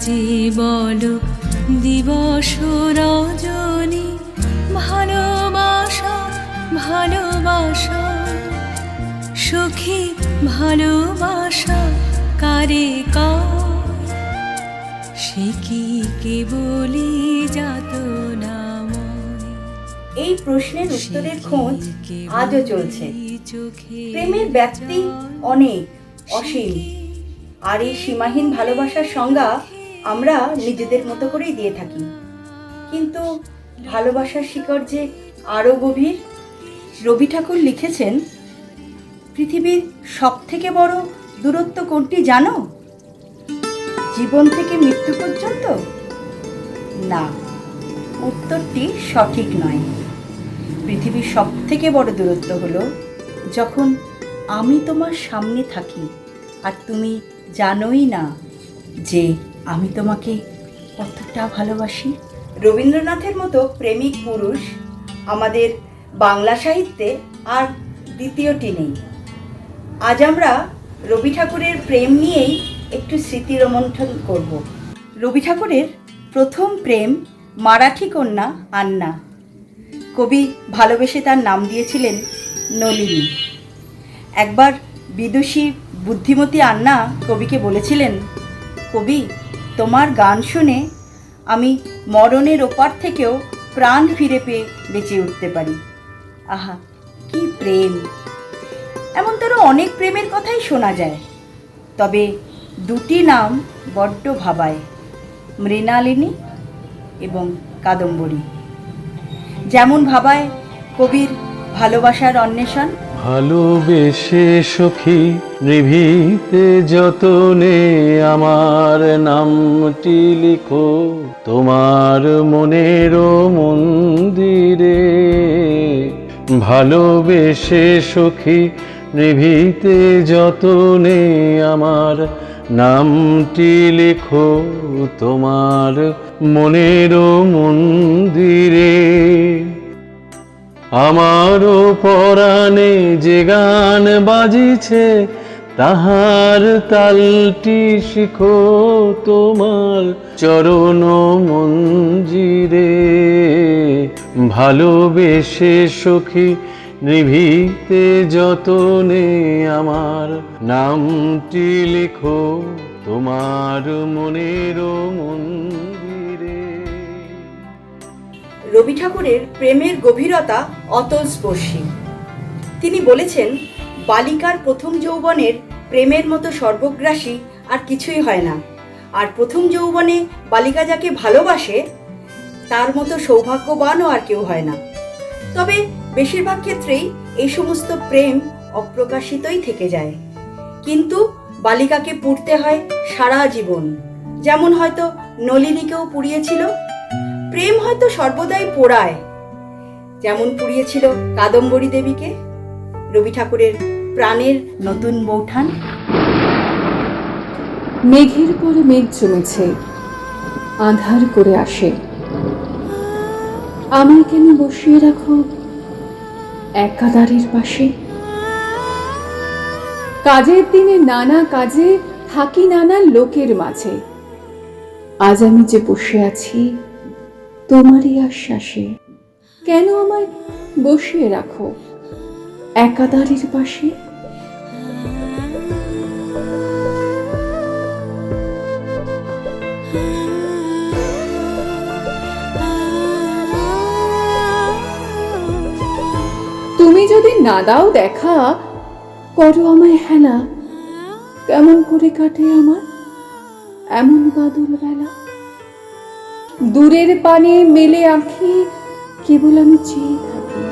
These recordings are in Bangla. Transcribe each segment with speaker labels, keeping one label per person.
Speaker 1: বাজে বলো দিবস রজনী, ভালোবাসা ভালোবাসা সখী ভালোবাসা কারে কয়, সে কি কেবলই যাতনাময়।
Speaker 2: এই প্রশ্নের উত্তরের খোঁজ আজও চলছে। প্রেমের ব্যাপ্তি অনেক, অসীম, আর এই সীমাহীন ভালোবাসার সংজ্ঞা আমরা নিজেদের মতো করেই দিয়ে থাকি। কিন্তু ভালোবাসার শিকড় যে আরও গভীর। রবি ঠাকুর লিখেছেন, পৃথিবীর সব থেকে বড় দূরত্ব কোনটি জানো? জীবন থেকে মৃত্যু পর্যন্ত? না, উত্তরটি সঠিক নয়। পৃথিবীর সব থেকে বড় দূরত্ব হলো যখন আমি তোমার সামনে থাকি আর তুমি জানোই না যে আমি তোমাকে কতটা ভালোবাসি। রবীন্দ্রনাথের মতো প্রেমিক পুরুষ আমাদের বাংলা সাহিত্যে আর দ্বিতীয়টি নেই। আজ আমরা রবি ঠাকুরের প্রেম নিয়েই একটু স্মৃতি রোমন্থন করব। রবি ঠাকুরের প্রথম প্রেম মারাঠি কন্যা আন্না। কবি ভালোবেসে তার নাম দিয়েছিলেন নলিনী। একবার বিদুষী বুদ্ধিমতী আন্না কবিকে বলেছিলেন, কবি, তোমার গান শুনে আমি মরণের ওপার থেকেও প্রাণ ফিরে পেয়ে বেঁচে উঠতে পারি। আহা, কি প্রেম! এমন তারও অনেক প্রেমের কথাই শোনা যায়, তবে দুটি নাম বড্ড ভাবায়, মৃণালিনী এবং কাদম্বরী। যেমন ভাবায় কবির ভালোবাসার অন্বেষণ।
Speaker 3: ভালোবেসে সখী নিভৃতে যতনে আমার নামটি লিখো তোমার মনের মন্দিরে। ভালোবেসে সখী নিভৃতে যতনে আমার নামটি লিখো তোমার মনের মন্দিরে। আমারও পরাণে যে গান বাজিছে তাহার তালটি শিখো তোমার চরণ মঞ্জিরে। ভালোবেসে সখী নিভৃতে যতনে আমার নামটি লিখো তোমার মনের মন্দিরে।
Speaker 2: রবি ঠাকুরের প্রেমের গভীরতা অতলস্পর্শী। তিনি বলেছেন, বালিকার প্রথম যৌবনের প্রেমের মতো সর্বগ্রাসী আর কিছুই হয় না, আর প্রথম যৌবনে বালিকা যাকে ভালোবাসে তার মতো সৌভাগ্যবানও আর কেউ হয় না। তবে বেশিরভাগ ক্ষেত্রেই এই সমস্ত প্রেম অপ্রকাশিতই থেকে যায়, কিন্তু বালিকাকে পুড়তে হয় সারা জীবন। যেমন হয়তো নলিনীকেও পুড়িয়েছিল। প্রেম হয়তো সর্বদাই পোড়ায়, যেমন পুড়িয়েছিল কাদম্বরী দেবীকে। রবি ঠাকুরের প্রাণের নতুন বৌঠান।
Speaker 4: মেঘের পরে মেঘ জমেছে, আঁধার করে আসে, আমায় কেন বসিয়ে রাখো একাদারের পাশে। কাজের দিনে নানা কাজে থাকি নানা লোকের মাঝে, আজ আমি যে বসে আছি তোমারই আশ্বাসে। কেন আমায় বসিয়ে রাখো একাদারের পাশে। তুমি যদি না দাও দেখা, করো আমায় হেলা, কেমন করে কাটে আমার এমন বাদল বেলা। দূরের পানে মেলে আঁখি কেবল আমি চেয়ে থাকি,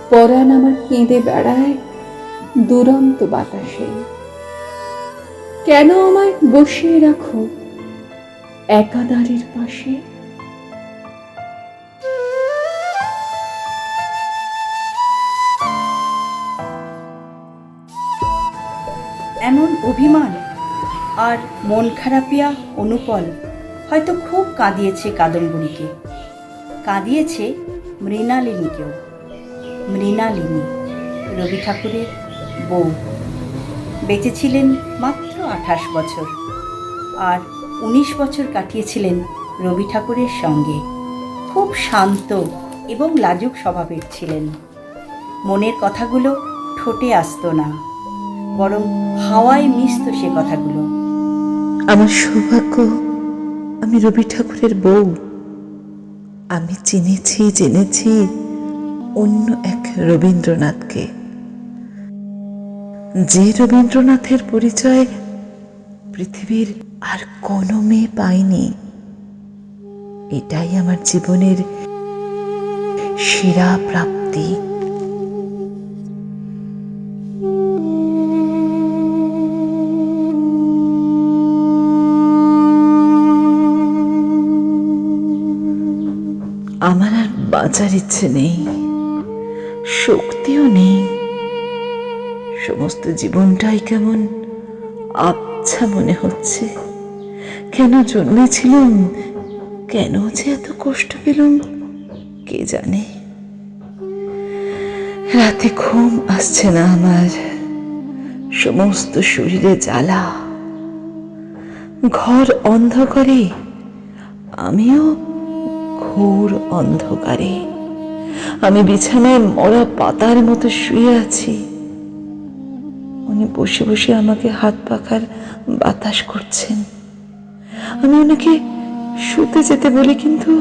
Speaker 4: পরাণ আমার কেঁদে বেড়ায় দুরন্ত বাতাসে। কেন আমায় বসিয়ে রাখো একাদারের পাশে।
Speaker 2: এমন অভিমান আর মন খারাপিয়া অনুপল হয়তো খুব কাঁদিয়েছে কাদম্বরীকে, কাঁদিয়েছে মৃণালিনীকেও। মৃণালিনী রবি ঠাকুরের বউ, বেঁচে ছিলেন মাত্র 28 বছর, আর 19 বছর কাটিয়েছিলেন রবি ঠাকুরের সঙ্গে। খুব শান্ত এবং লাজুক স্বভাবের ছিলেন। মনের কথাগুলো ঠোঁটে আসতো না, বরং হাওয়ায় মিশত সে কথাগুলো।
Speaker 5: আমার সৌভাগ্য, আমি রবি ঠাকুরের বউ। আমি জেনেছি অন্য এক রবীন্দ্রনাথকে, যে রবীন্দ্রনাথের পরিচয় পৃথিবীর আর কোনো মেয়ে পায়নি। এটাই আমার জীবনের সেরা প্রাপ্তি। আমার আর বাঁচার ইচ্ছে নেই, শক্তিও নেই। সমস্ত জীবনটাই কেমন আবছা মনে হচ্ছে। কেন জন্মেছিলাম, কেন যে এত কষ্ট পেলাম কে জানে। রাতে ঘুম আসছে না আমার, সমস্ত শরীরে জ্বালা। ঘর অন্ধকারে, আমিও ঘোর অন্ধকারে। আমি বিছানায় মরা পাতার মতো শুয়ে আছি। উনি বসে বসে আমাকে হাত পাখার বাতাস করছেন। আমি ওনাকে শুতে যেতে বলি, কিন্তু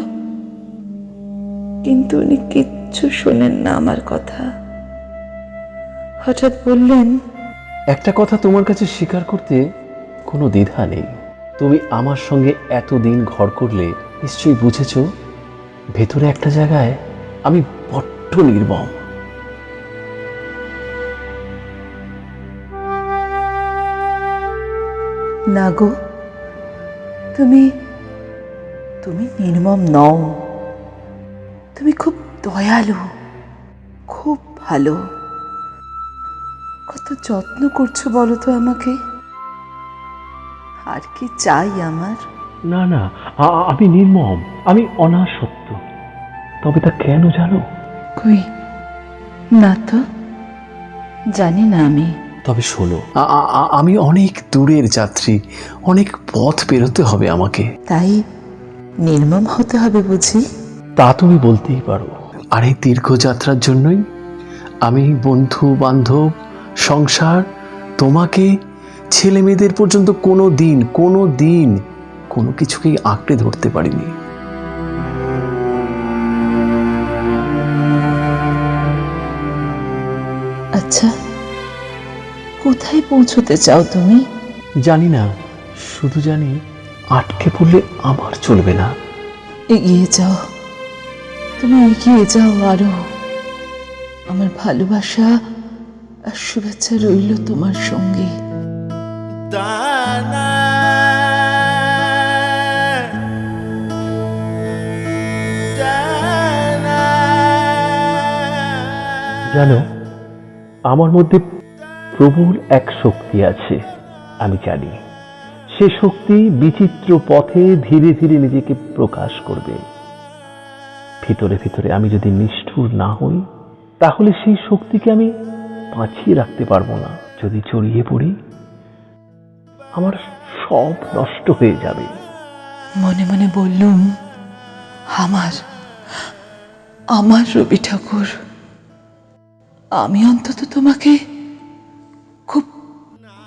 Speaker 5: উনি কিচ্ছু শোনেন না আমার কথা। হঠাৎ বললেন,
Speaker 3: একটা কথা তোমার কাছে স্বীকার করতে কোনো দ্বিধা নেই। তুমি আমার সঙ্গে এতদিন ঘর করলে নিশ্চয়ই বুঝেছ, ভেতরে একটা জায়গায় আমি বড্ড নির্মম।
Speaker 5: না গো, তুমি নির্মম নও। তুমি খুব দয়ালু, খুব ভালো। কত যত্ন করছো বলো তো আমাকে। আর কি চাই আমার?
Speaker 3: না না, আমি নির্মম, আমি অনাসক্ত। তবে তা কেন জানো?
Speaker 5: কই না তো, জানি না আমি।
Speaker 3: তবে শোনো, আমি অনেক দূরের যাত্রী, অনেক পথ পেরোতে হবে আমাকে।
Speaker 5: তাই নির্মম হতে হবে বুঝি?
Speaker 3: তা তুমি বলতেই পারো। আর এই তীর্থযাত্রার জন্যই আমি বন্ধু বান্ধব, সংসার, তোমাকে, ছেলে মেয়েদের পর্যন্ত কোনো দিন কোনো কিছুকেই আঁকড়ে ধরতে পারিনি।
Speaker 5: আচ্ছা, কোথায় পৌঁছতে চাও তুমি?
Speaker 3: জানি না, শুধু জানি আটকে পড়লে আমার চলবে না।
Speaker 5: এগিয়ে যাও, তুমি এগিয়ে যাও আরো। আমার ভালোবাসা আর শুভেচ্ছা রইল তোমার সঙ্গে।
Speaker 3: জানো, আমার মধ্যে প্রবল এক শক্তি আছে। আমি জানি সে শক্তি বিচিত্র পথে ধীরে ধীরে নিজেকে প্রকাশ করবে। ভিতরে ভিতরে আমি যদি নিষ্ঠুর না হই, তাহলে সেই শক্তিকে আমি বাঁচিয়ে রাখতে পারবো না। যদি জড়িয়ে পড়ি, আমার সব নষ্ট হয়ে যাবে।
Speaker 5: মনে মনে বললুম, আমার রবি ঠাকুর, আমি অন্তত তোমাকে খুব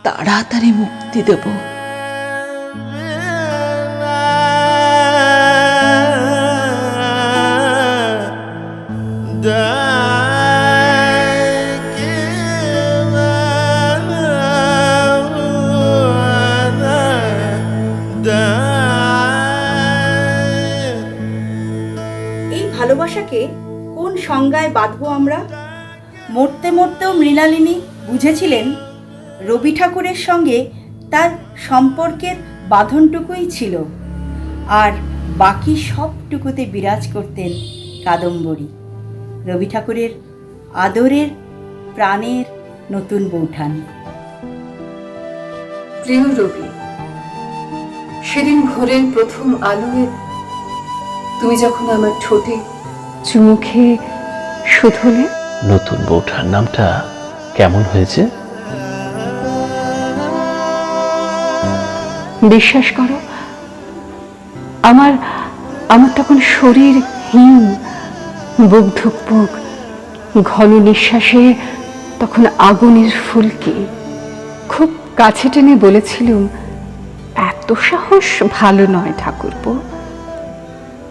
Speaker 5: তাড়াতাড়ি মুক্তি দেব।
Speaker 2: এই ভালোবাসাকে কোন সংজ্ঞায় বাঁধবো আমরা? মরতে মরতেও মৃণালিনী বুঝেছিলেন রবি ঠাকুরের সঙ্গে তার সম্পর্কের বাঁধনটুকুই ছিল, আর বাকি সবটুকুতে বিরাজ করতেন কাদম্বরী, রবি ঠাকুরের আদরের প্রাণের নতুন বৌঠান।
Speaker 4: প্রিয় রবি, সেদিন ভোরের প্রথম আলোয় তুমি যখন আমার ঠোঁটে চুমু খেয়ে শুধলে,
Speaker 3: নতুন বৌঠার নামটা কেমন হয়েছে?
Speaker 4: বিশ্বাস করো, আমার আমার তখন শরীর হিম, বুক ধুকপুক, ঘন নিঃশ্বাসে তখন আগুনের ফুলকি। খুব কাছে টেনে বলেছিলুম, এত সাহস ভালো নয় ঠাকুরপো।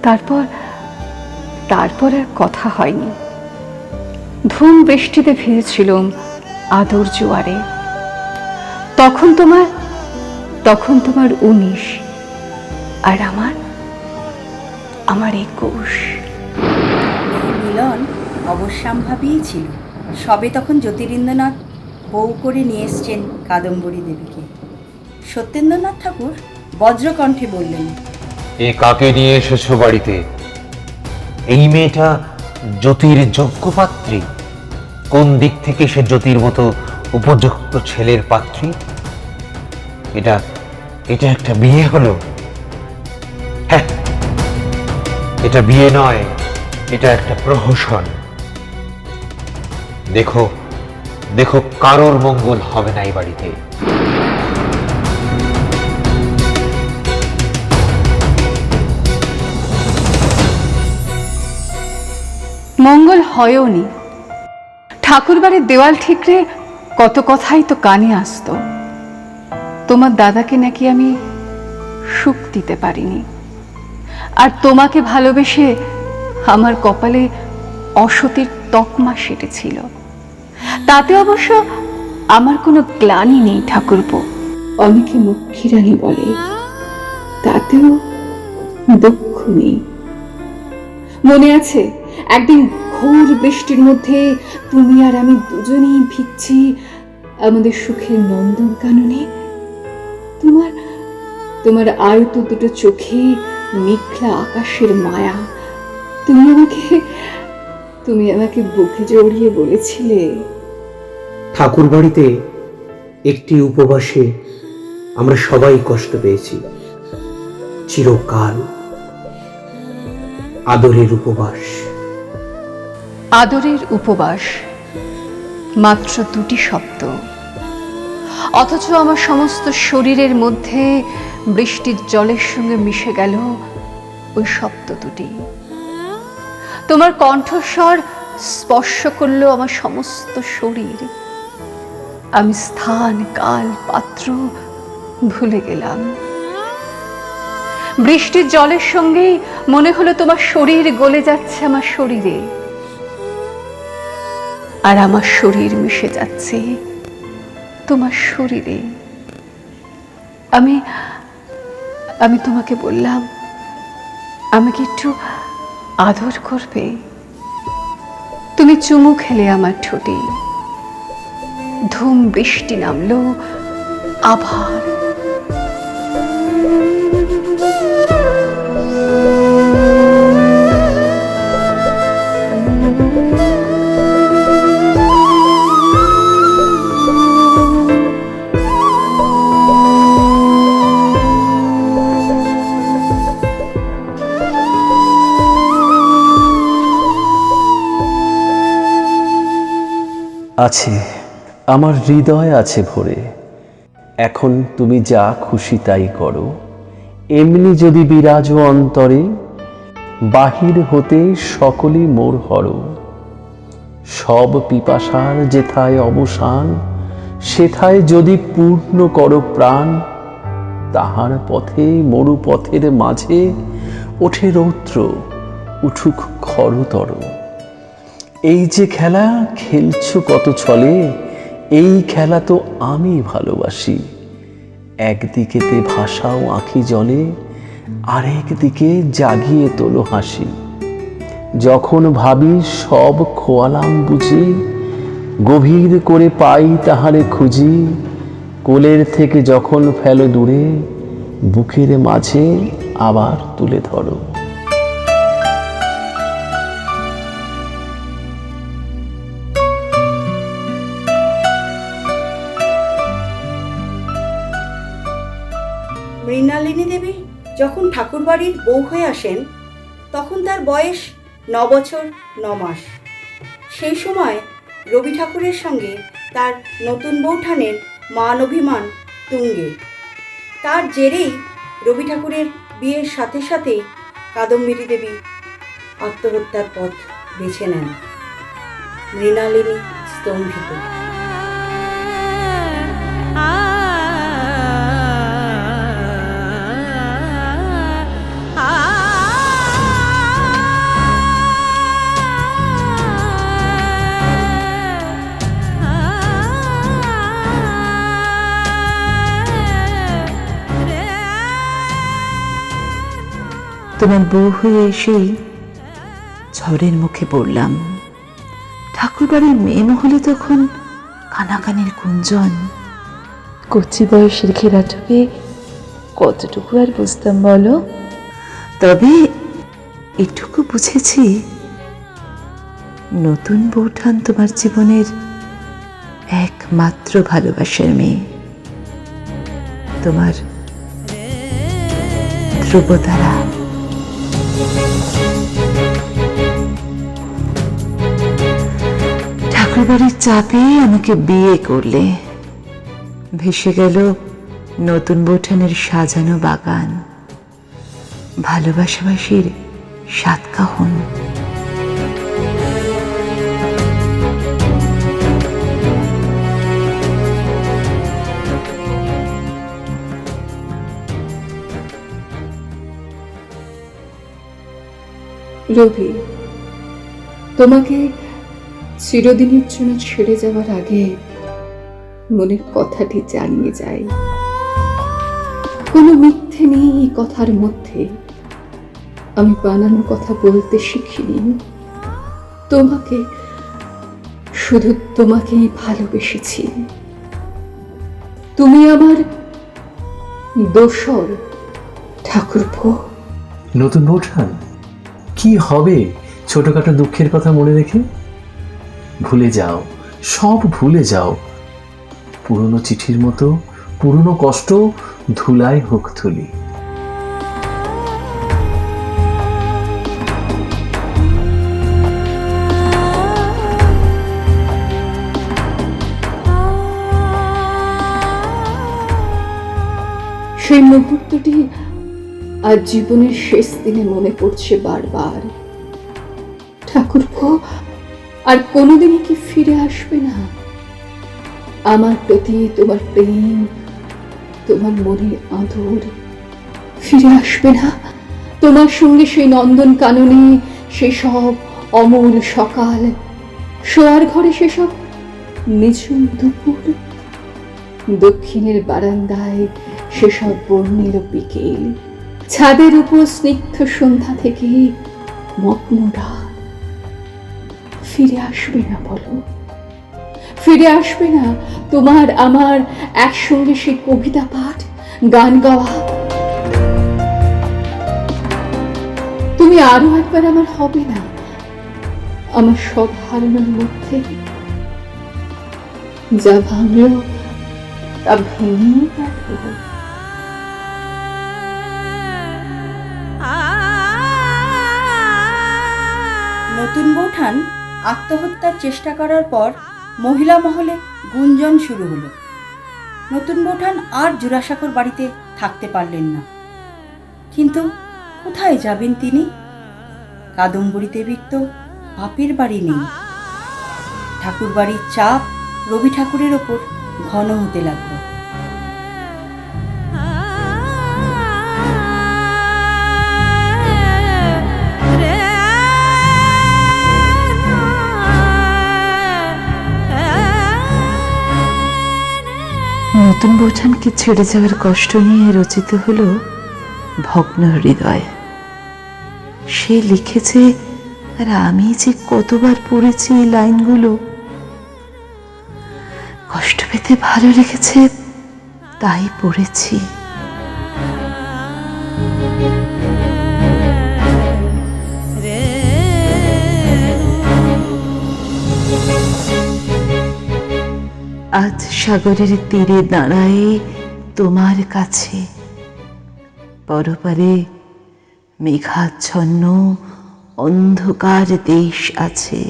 Speaker 4: তারপর তারপর আর কথা হয়নি। ধুম বৃষ্টিতে ভিজেছিলুম আদর জোয়ারে। তখন তোমার 19 আর আমার 21।
Speaker 2: এই মিলন অবশ্যম্ভাবীই ছিল। সবে তখন জ্যোতিরিন্দ্রনাথ বউ করে নিয়ে এসছেন কাদম্বরী দেবীকে। সত্যেন্দ্রনাথ ঠাকুর বজ্রকণ্ঠে বললেন,
Speaker 6: এ কাকে নিয়ে এসেছো বাড়িতে? এই মেয়েটা জ্যোতির যোগ্য পাত্রী? কোন দিক থেকে সে জ্যোতির মতো উপযুক্ত ছেলের পাত্রী? এটা এটা একটা বিয়ে হলো? হ্যাঁ, এটা বিয়ে নয়, এটা একটা প্রহসন। দেখো দেখো, কারোর মঙ্গল হবে না এই বাড়িতে।
Speaker 4: মঙ্গল হয়ওনি। ঠাকুরবাড়ির দেওয়াল ঠিকরে কত কথাই তো কানে আসতো। তোমার দাদাকে নাকি আমি সুখ দিতে পারিনি, আর তোমাকে ভালোবেসে আমার কপালে অসতির তকমা সেটেছিল। তাতে অবশ্য আমার কোনো গ্লানি নেই ঠাকুরপো। অনেকে লক্ষ্মীরানী বলে, তাতেও দুঃখ নেই। মনে আছে একদিন ঘোর বৃষ্টির মধ্যে তুমি আর আমি দুজনেই ভিজছি আমাদের সুখের নন্দন কাননে। তোমার আয়ত দুটো চোখে মেঘলা আকাশের মায়া। তুমি আমাকে বুকে জড়িয়ে বলেছিলে,
Speaker 7: ঠাকুর বাড়িতে একটি উপবাসে আমরা সবাই কষ্ট পেয়েছি, চিরকাল। আদরের উপবাস।
Speaker 4: আদরের উপবাস, মাত্র 2টি শব্দ, অথচ আমার সমস্ত শরীরের মধ্যে বৃষ্টির জলের সঙ্গে মিশে গেল ওই শব্দ দুটি। তোমার কণ্ঠস্বর স্পর্শ করলো আমার সমস্ত শরীর। আমি স্থান, কাল, পাত্র ভুলে গেলাম। বৃষ্টির জলের সঙ্গেই মনে হলো তোমার শরীর গলে যাচ্ছে আমার শরীরে, আর আমার শরীর মিশে যাচ্ছে তোমার শরীরে। আমি তোমাকে বললাম, আমাকে একটু আদর করবে? তুমি চুমু খেলে আমার ঠোঁটে। ধুম বৃষ্টি নামলো আবার।
Speaker 3: আছে, আমার হৃদয় আছে ভরে। এখন তুমি যা খুশি তাই করো। এমনি যদি বিরাজ অন্তরে, বাহির হতে সকলই মোর হর। সব পিপাসার যেথায় অবসান, সেথায় যদি পূর্ণ করো প্রাণ। তাহার পথে মরু পথের মাঝে ওঠে রৌদ্র, উঠুক খরতর। এই যে খেলা খেলছো কত ছলে, এই খেলা তো আমি ভালোবাসি। একদিকেতে ভাসাও আঁখি জলে, আরেক দিকে জাগিয়ে তোলো হাসি। যখন ভাবি সব খোয়ালাম বুঝি, গভীর করে পাই তাহারে খুঁজি। কোলের থেকে যখন ফেলো দূরে, বুকের মাঝে আবার তুলে ধরো।
Speaker 2: মৃণালিনী দেবী যখন ঠাকুরবাড়ির বউ হয়ে আসেন, তখন তার বয়স 9 বছর 9 মাস। সেই সময় রবি ঠাকুরের সঙ্গে তার নতুন বৌঠানের মান অভিমান তুঙ্গে। তার জেরেই রবি ঠাকুরের বিয়ের সাথে সাথে কাদম্বিনী দেবী আত্মহত্যার পথ বেছে নেন। মৃণালিনী স্তম্ভিত।
Speaker 5: তোমার বউ হয়ে এসেই ঝড়ের মুখে পড়লাম। ঠাকুরবাড়ির মেয়ে মহলে তখন কানাকানির গুঞ্জন।
Speaker 8: কচি বয়সের ঘেরাটোপে কতটুকু আর বুঝতাম বলো?
Speaker 5: তবে এটুকু বুঝেছি, নতুন বৌঠান তোমার জীবনের একমাত্র ভালোবাসার মেয়ে, তোমার ধ্রুবতারা। ঠাকুরবাড়ির চাপে আমাকে বিয়ে করলে। ভেসে গেল নতুন বৌঠানের সাজানো বাগান, ভালোবাসাবাসীর সাতকাহন।
Speaker 4: রবি, তোমাকে চিরদিনের জন্য ছেড়ে যাওয়ার আগে মনের কথাটি জানিয়ে যাই। কোনো মিথ্যে নেই এই কথার মধ্যে। আমি বানানো কথা বলতে শিখিনি। তোমাকে, শুধু তোমাকেই ভালোবেসেছি। তুমি আমার দোসর ঠাকুরপো।
Speaker 3: নতুন বৌঠান, কি হবে ছোটখাটো দুঃখের কথা মনে রেখে? ভুলে যাও, সব ভুলে যাও। পুরনো চিঠির মতো পুরনো কষ্ট ধুলায় হোক থুলি।
Speaker 4: সেই মুহূর্তটি আজ জীবনের শেষ দিনে মনে পড়ছে বারবার। ঠাকুরপো আর কোনোদিনই কি ফিরে আসবে না? আমার প্রতি তোমার প্রেম, তোমার মনের আদর ফিরে আসবে না? তোমার সঙ্গে সেই নন্দন কাননে সেসব অমল সকাল, শোয়ার ঘরে সেসব নিঝুম দুপুর, দক্ষিণের বারান্দায় সেসব বর্ণিল বিকেল, ছাদের উপর স্নিগ্ধ সন্ধ্যা থেকে মগ্ন রাত। ফিরে আসবে না বলো? ফিরে আসবে না তোমার আমার একসঙ্গে সেই কবিতা পাঠ, গান গাওয়া? তুমি আরো একবার আমার হবে না? আমার সব হারানোর মধ্যে যা ভাঙলো তা ভেঙে গেল।
Speaker 2: নতুন বৌঠান আত্মহত্যার চেষ্টা করার পর মহিলা মহলে গুঞ্জন শুরু হলো। নতুন বৌঠান আর জোড়াসাঁকোর বাড়িতে থাকতে পারলেন না। কিন্তু কোথায় যাবেন তিনি? কাদম্বরী দেবীর তো বাপের বাড়ি নেই। ঠাকুর বাড়ির চাপ রবি ঠাকুরের ওপর ঘন হতে লাগলো।
Speaker 5: নতুন বৌঠানকে ছেড়ে যাওয়ার কষ্ট নিয়ে রচিত হলো ভগ্ন হৃদয়। সে লিখেছে, আর আমি যে কতবার পড়েছি এই লাইনগুলো। কষ্ট পেতে ভালো লেগেছে তাই পড়েছি। আজ সাগরের তীরে দাঁড়ায় তোমার কাছে, পরপারে মেঘাচ্ছন্ন অন্ধকার দেশ আছে।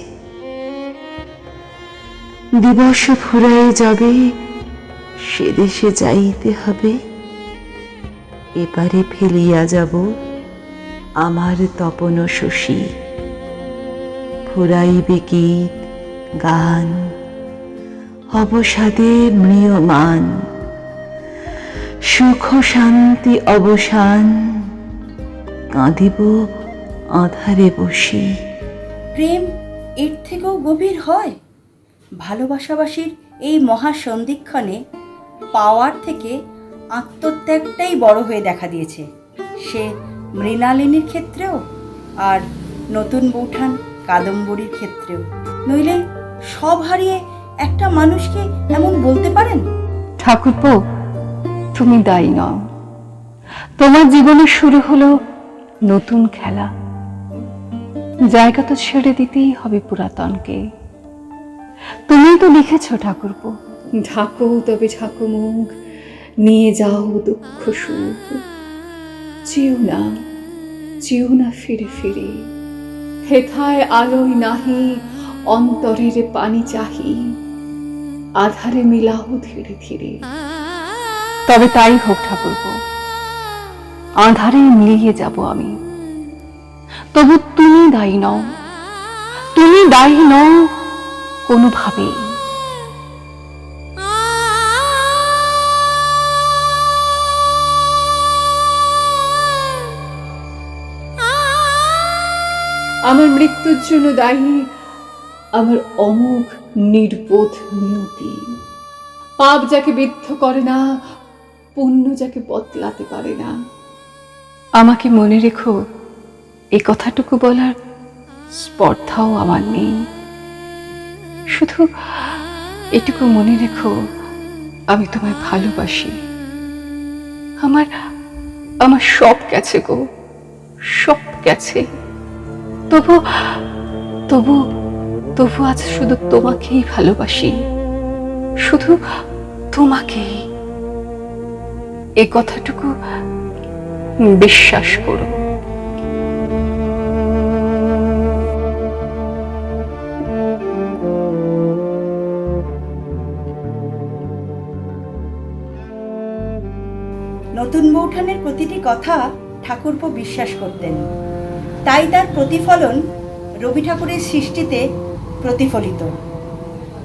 Speaker 5: দিবস ফুরায়ে যাবে, সে দেশে যাইতে হবে, এপারে ফেলিয়া যাব আমার তপন শশী। ফুরাইবে গীত গান, অবসাদে ম্রিয়মান, সুখ শান্তি অবসান, কাঁদিব আধারে বসি।
Speaker 2: প্রেম এর থেকেও গভীর হয়। ভালোবাসাবাসীর এই মহাসন্ধিক্ষণে পাওয়ার থেকে আত্মত্যাগটাই বড় হয়ে দেখা দিয়েছে, সে মৃণালিনীর ক্ষেত্রেও আর নতুন বৌঠান কাদম্বরীর ক্ষেত্রেও। নইলে সব হারিয়ে একটা মানুষকে এমন বলতে পারেন?
Speaker 4: ঠাকুরপো, তুমি দায়ী নও। তোমার জীবনে শুরু হলো নতুন খেলা। জায়গা তো ছেড়ে দিতেই হবে পুরাতনকে। তুমি তো লিখেছ ঠাকুরপো, ঢাকো তবে ঝাঁকো মুখ, নিয়ে যাও দুঃখ সুখ, চেও না ফিরে ফিরে। হেথায় আলোয় নাহি অন্তরের পানি চাহি, আধারে মিলাও ধীরে ধীরে। তবে তাই হোক ঠাকুরপো, আধারে মিলিয়ে যাব আমি। তবু তুমি দায়ী নও, তুমি দায়ী নও কোনোভাবেই। আমার মৃত্যুর জন্য দায়ী আমার অমোঘ নির্বোধ নিয়তি। পাপ যাকে বিদ্ধ করে না, পুণ্য যাকে বদলাতে পারে না। আমাকে মনে রেখো, এই কথাটুকু বলার স্পর্ধাও আমার নেই। শুধু এটুকু মনে রেখো, আমি তোমায় ভালোবাসি। আমার সব গেছে গো, সব গেছে। তবু আজ শুধু তোমাকেই ভালোবাসি, শুধু তোমাকেই। এই কথাটুকু বিশ্বাস করো।
Speaker 2: নতুন বৌঠানের প্রতিটি কথা ঠাকুরপো বিশ্বাস করতেন, তাই তার প্রতিফলন রবি ঠাকুরের সৃষ্টিতে প্রতিফলিত।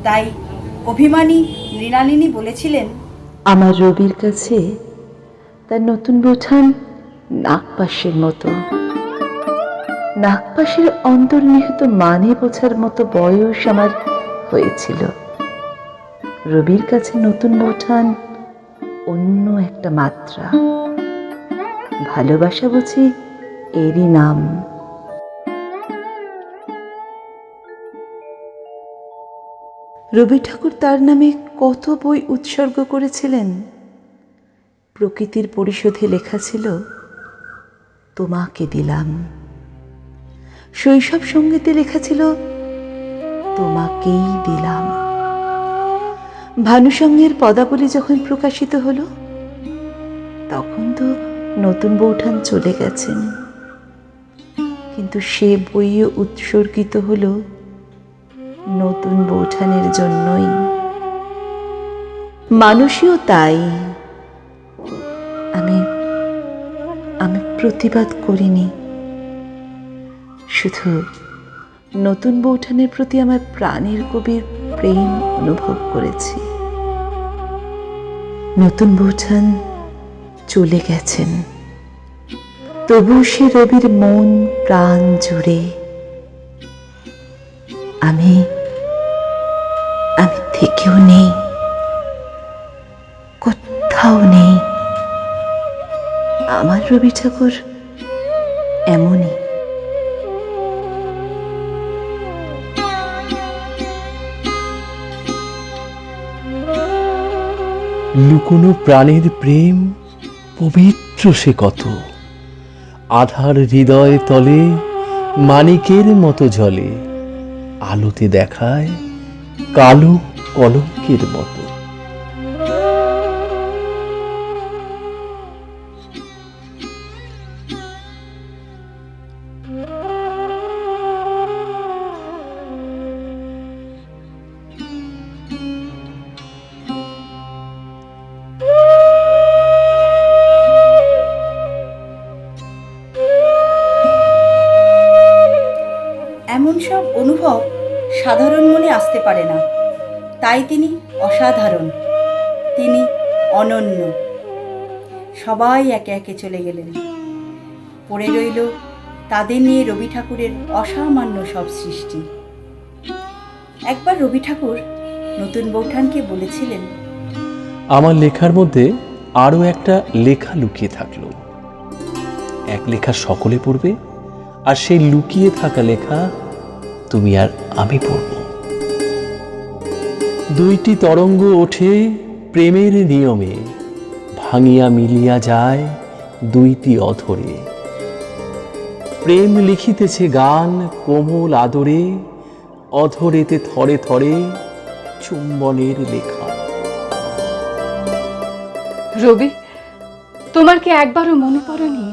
Speaker 2: তাই অভিমানী মৃণালিনী বলেছিলেন,
Speaker 5: আমার রবির কাছে তার নতুন বৌঠান নাগপাশের মতো। নাগপাশের অন্তর্নিহিত মানে বোঝার মতো বয়স আমার হয়েছিল। রবির কাছে নতুন বৌঠান অন্য একটা মাত্রা। ভালোবাসা বুঝি এরই নাম। রবি ঠাকুর তার নামে কত বই উৎসর্গ করেছিলেন। প্রকৃতির পরিশোধে লেখা ছিল, তোমাকে দিলাম। শৈশব সঙ্গীতে লেখা ছিল, তোমাকেই দিলাম। ভানুসঙ্গের পদাবলী যখন প্রকাশিত হলো, তখন তো নতুন বৌঠান চলে গেছেন, কিন্তু সে বইও উৎসর্গিত হলো নতুন বৌঠানের জন্যই। মানুষও তাই। আমি প্রতিবাদ করিনি, শুধু নতুন বৌঠানের প্রতি আমার প্রাণের গভীর প্রেম অনুভব করেছি। নতুন বৌঠান চলে গেছেন, তবু সে রবির মন প্রাণ জুড়ে। আমি থেকেও নেই, কোথাও নেই। আমার রবি ঠাকুর এমনই।
Speaker 3: লুকোনো প্রাণের প্রেম পবিত্র সে কত, আধার হৃদয় তলে মানিকের মতো জ্বলে, আলোতে দেখায় কালো কলঙ্কের মতো।
Speaker 2: এমন সব অনুভব সাধারণ মনে আসতে পারে না, তাই তিনি অসাধারণ, তিনি অনন্য। সবাই একে একে চলে গেলেন, পড়ে রইল তাদের নিয়ে রবি ঠাকুরের অসামান্য সব সৃষ্টি। একবার রবি ঠাকুর নতুন বৌঠানকে বলেছিলেন,
Speaker 3: আমার লেখার মধ্যে আরও একটা লেখা লুকিয়ে থাকলো। এক লেখা সকলে পড়বে, আর সেই লুকিয়ে থাকা লেখা তুমি আর আমি পড়ব। দুইটি তরঙ্গ ওঠে প্রেমের নিয়মে, ভাঙিয়া মিলিয়া যায় দুইটি অধরে। প্রেম লিখিতেছে গান কোমল আদরে, অধরেতে থরে থরে চুম্বনের লেখা।
Speaker 4: রবি, তোমার কি একবারও মনে পড়েনি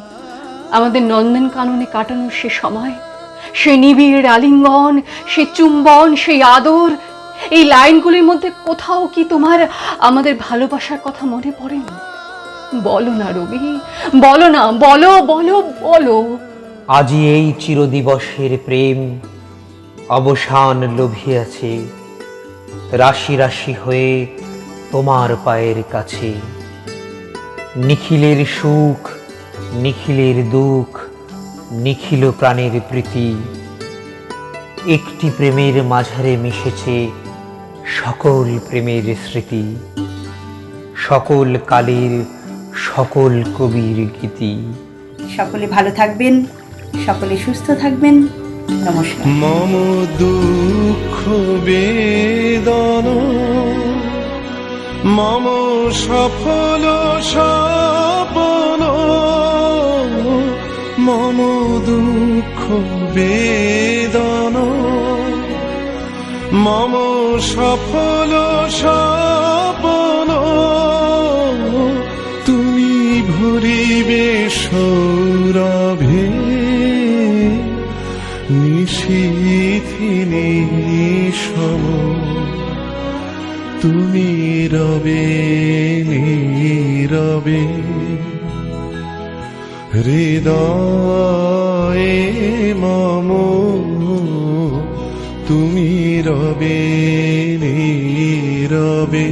Speaker 4: আমাদের নন্দন কাননে কাটানোর সে সময়, সে নিবিড় আলিঙ্গন, সে চুম্বন, সেই আদর? এই লাইনগুলির মধ্যে কোথাও কি তোমার আমাদের ভালোবাসার কথা মনে পড়েনি? বলো না রবি, বলো না, বলো বলো বলো।
Speaker 6: আজি এই চিরদিবসের প্রেম অবসান লোভিয়াছে, রাশি রাশি হয়ে তোমার পায়ের কাছে। নিখিলের সুখ, নিখিলের দুঃখ, নিখিল প্রাণের প্রীতি, একটি প্রেমের মাঝারে মিশেছে সকল প্রেমের স্মৃতি, সকল কালের সকল কবির গীতি।
Speaker 2: সকলে ভালো থাকবেন, সকলে সুস্থ থাকবেন। নমস্কার।
Speaker 9: মম দুঃখ বেদন মম সফল স্বপ্ন, মম দুঃখ বেদন মম সফল স্বপ্ন, তুমি ভরিবে সৌরভে নিশীথি নিশম, তুমি রবে নীরবে হৃদয়ে মম, তুমি রবে নীরবে।